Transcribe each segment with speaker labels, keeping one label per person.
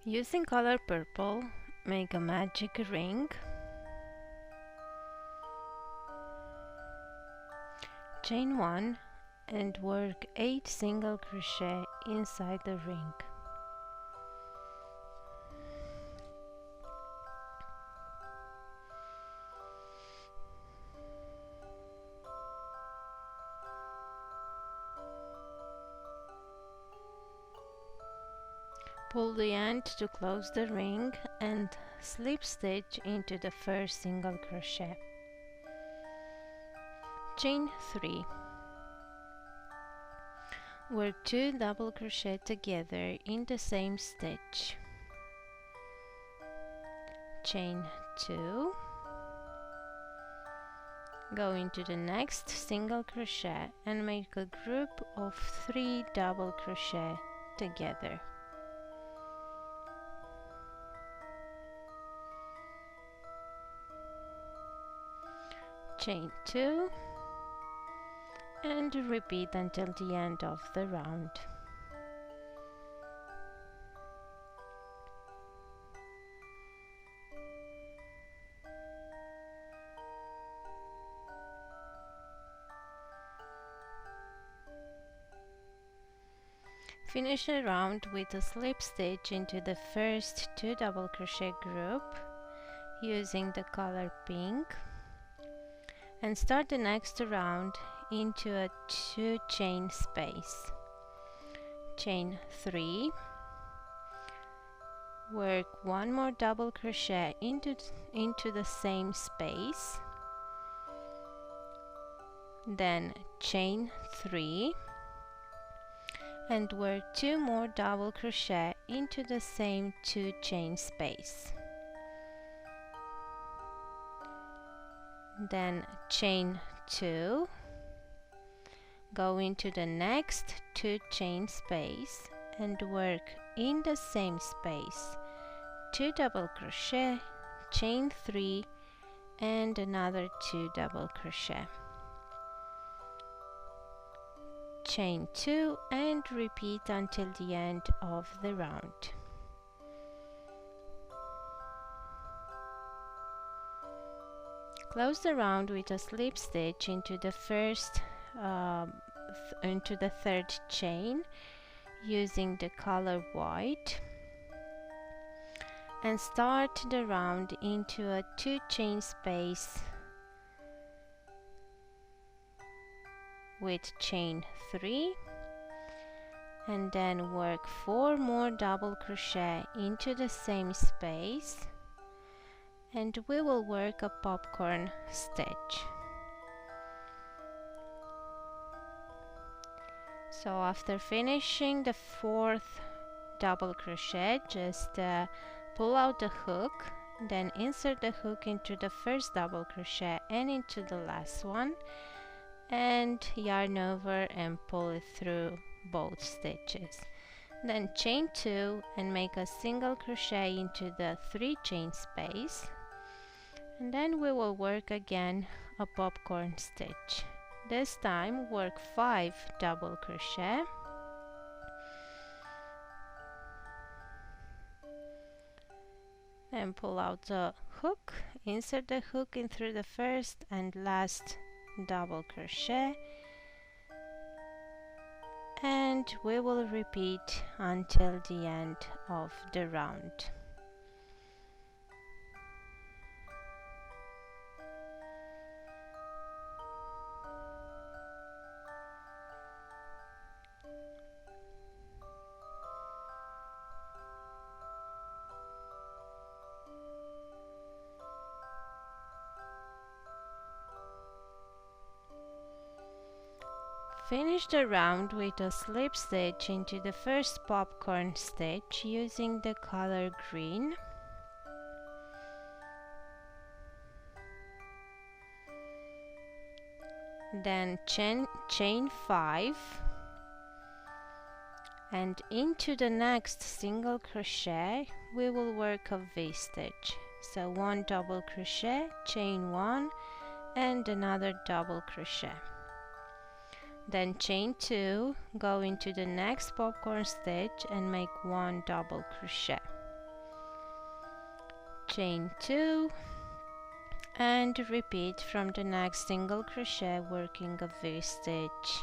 Speaker 1: Using color purple, make a magic ring. Chain 1 and work 8 single crochet inside the ring. Pull the end to close the ring and slip stitch into the first single crochet. Chain 3. Work 2 double crochet together in the same stitch. Chain 2. Go into the next single crochet and make a group of 3 double crochet together. Chain 2 and repeat until the end of the round. Finish the round with a slip stitch into the first 2 double crochet group using the color pink, and start the next round into a 2 chain space. Chain 3, work 1 more double crochet into the same space, then chain 3 and work 2 more double crochet into the same 2 chain space. Then chain 2, go into the next 2 chain space and work in the same space 2 double crochet, chain 3 and another 2 double crochet. Chain 2 and repeat until the end of the round. Close the round with a slip stitch into the third chain using the color white, and start the round into a 2 chain space with chain 3, and then work 4 more double crochet into the same space, and we will work a popcorn stitch. So after finishing the 4th double crochet, just pull out the hook, then insert the hook into the first double crochet and into the last one, and yarn over and pull it through both stitches. Then chain 2 and make a single crochet into the 3 chain space, and then we will work again a popcorn stitch. This time work 5 double crochet, and pull out the hook, insert the hook in through the first and last double crochet, and we will repeat until the end of the round. Finish the round with a slip stitch into the first popcorn stitch using the color green. Then chain 5 and into the next single crochet we will work a V-stitch. So 1 double crochet, chain 1 and another double crochet. Then chain 2, go into the next popcorn stitch and make 1 double crochet. chain 2, and repeat from the next single crochet working a V-stitch,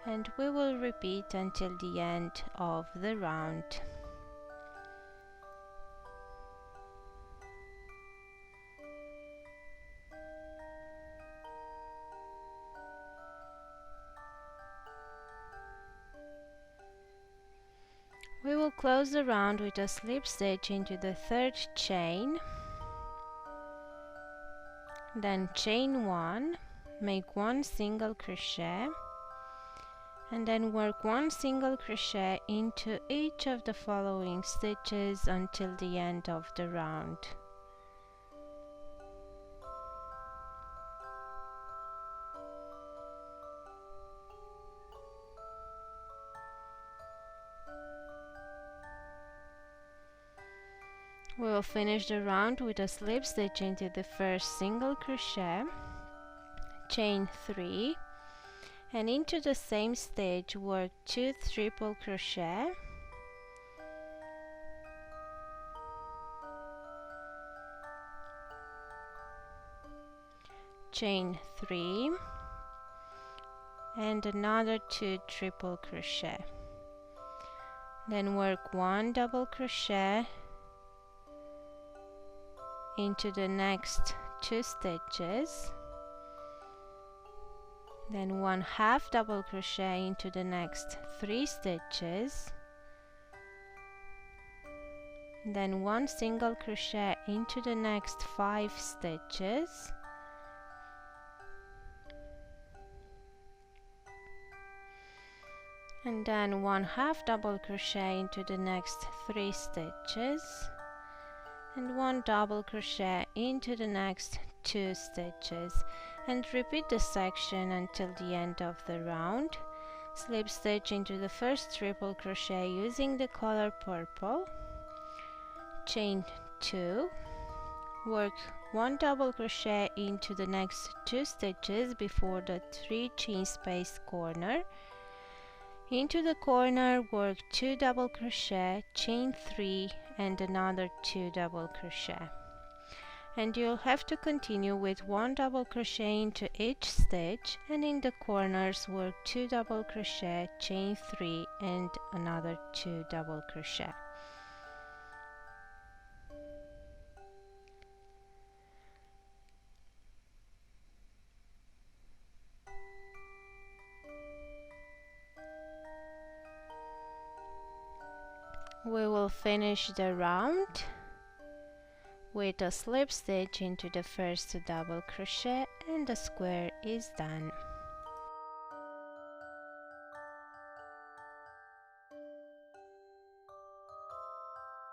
Speaker 1: and we will repeat until the end of the round. We will close the round with a slip stitch into the third chain, then chain 1, make 1 single crochet, and then work 1 single crochet into each of the following stitches until the end of the round. We will finish the round with a slip stitch into the first single crochet, chain 3, and into the same stitch work 2 triple crochet, chain 3, and another 2 triple crochet. Then work 1 double crochet into the next 2 stitches, then 1 half double crochet into the next 3 stitches, then 1 single crochet into the next 5 stitches, and then 1 half double crochet into the next 3 stitches, and 1 double crochet into the next 2 stitches, and repeat the section until the end of the round. Slip stitch into the first triple crochet using the color purple, chain 2, work 1 double crochet into the next 2 stitches before the 3 chain space corner. Into the corner work 2 double crochet, chain 3, and another 2 double crochet. And you'll have to continue with 1 double crochet into each stitch, and in the corners work 2 double crochet, chain 3, and another 2 double crochet. We will finish the round with a slip stitch into the first double crochet, and the square is done.